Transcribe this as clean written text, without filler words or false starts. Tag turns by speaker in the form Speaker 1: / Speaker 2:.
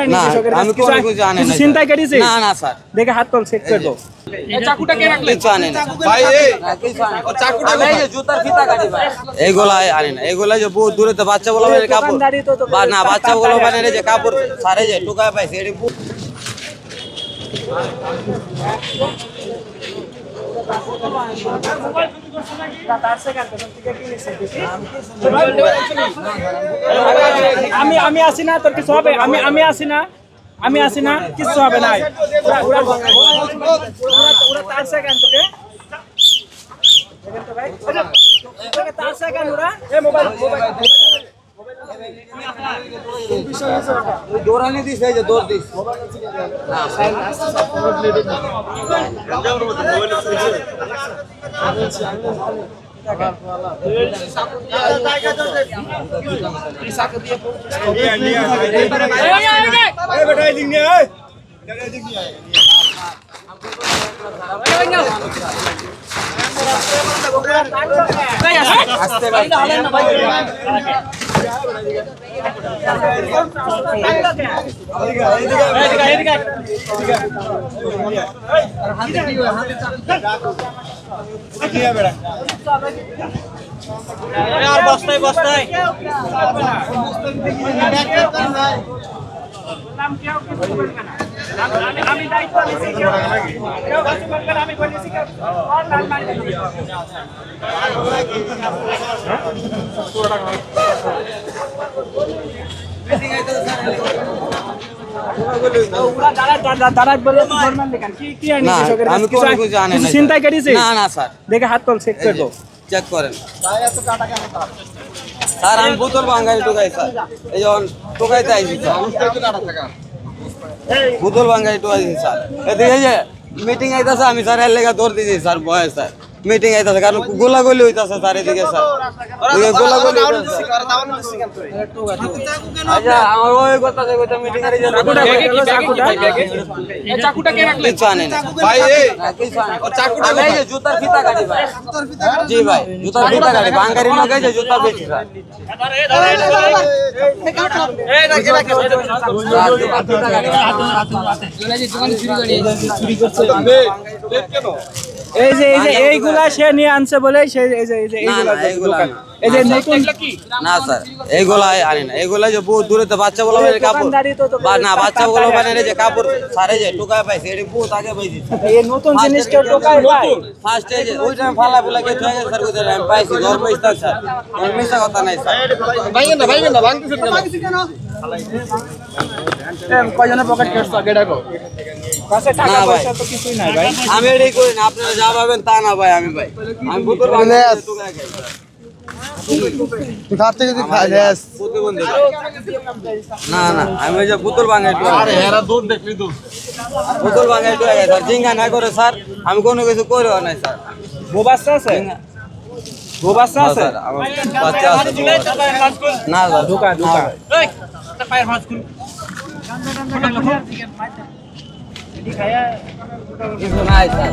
Speaker 1: না আমি কোনো কিছু জানি না
Speaker 2: চিন্তাই করেছে
Speaker 1: না না স্যার
Speaker 2: দেখে হাত তোল চেক করবো
Speaker 3: চাকুটা কে রাখলে?
Speaker 1: কিছু আনি না
Speaker 3: ভাই এই
Speaker 1: চাকুটা জুতার ফিতা কাটি ভাই এগুলা আনি না এগুলা যে বহুত দূরে তো বাচ্চা বলা কাপড় না বাচ্চা বলা মানে যে কাপড় সারে যায় টুকায় পাইছে এটি
Speaker 2: আমি আসি না তোর কিছু হবে আমি আসি না কিছু হবে না তার সেকেন্ড তোকে তার সেকেন্ড ওরা মোবাইল
Speaker 1: দৌড়ানি দিস এই যে দৌড় দিস আসতে ভাই
Speaker 2: বস্তায় বস্তায় আমি দায়িত্ব আমি বলেছি
Speaker 1: আমি কোনো কিছু জানি না
Speaker 2: চিন্তাই করেছে
Speaker 1: না না স্যার
Speaker 2: দেখে হাত তোল চেক করবো
Speaker 1: চেক করেন স্যার আমি বোতল ভাঙ্গাই ঢুকাই স্যার এই যখন ঢুকাইতে আইছি স্যার বোতল ভাঙ্গাই ঢুকাইছি স্যার এদিকে যে মিটিং আইতাছে আমি স্যার এর লেগে দৌড় দিয়েছি স্যার ভয় স্যার মিটিং আইতাছে কারণ গোলাগুলি হইতাছে স্যার এদিকে স্যার গোলাগুলি আচ্ছা আমার ওই কথা কইতা মিটিং এর
Speaker 3: চাকুটা কে রাখলে?
Speaker 1: কিছু আনি না
Speaker 3: ভাই এই
Speaker 1: চাকুটা এই যে জুতার ফিতা কাটি ভাই জি ভাই জুতার ফিতা কাটি বাঙ্গারি লোক এই যে জুতা বেচি স্যার
Speaker 2: এই যে এইগুলা সে নিয়ে আনছে বলে এই যে নতুন
Speaker 1: না স্যার এইগুলা আনি না এগুলা যে বহুত দূরে তো বাচ্চা বলা কাপড় না বাচ্চা বলা মানে যে কাপড় সারে যায় টুকায় পাইছে এটি বহুত আগে পাইছি
Speaker 2: এই নতুন জিনিসটা টোকায় ভাই
Speaker 1: ফার্স্ট এই যে ওই টাইম ফালা ফুলা কে থয়ে গেছে স্যার কইতে আমি পাইছি ঘর পাইছি স্যার আমি মিছা কথা নাই স্যার
Speaker 3: ভাইগেন না ভাঙতেছেন কেন?
Speaker 2: কয়জনের পকেট কেটছ আগে ডাকো কাছে টাকা পয়সা তো কিছুই নাই ভাই
Speaker 1: আমি এটাই করি না আপনারা যা ভাবেন তা না ভাই আমি বোতল টুকায় খাই
Speaker 4: তুই খাপ থেকে তুই খাই লেস
Speaker 1: প্রতিবন্ধী না না আমি ওই যে বোতল ভাঙাই
Speaker 3: আরে হেরা দুধ দেখলি তো
Speaker 1: বোতল ভাঙাই টুকাই খাই স্যার জিঙ্গা না করে স্যার আমি কোনো কিছু করিও নাই স্যার
Speaker 2: গোবাচ্চা আছে গোবাচ্চা আছে
Speaker 1: স্যার আমার বাচ্চা আছে না স্যার
Speaker 2: ঢোকা
Speaker 1: কিছু নাই স্যার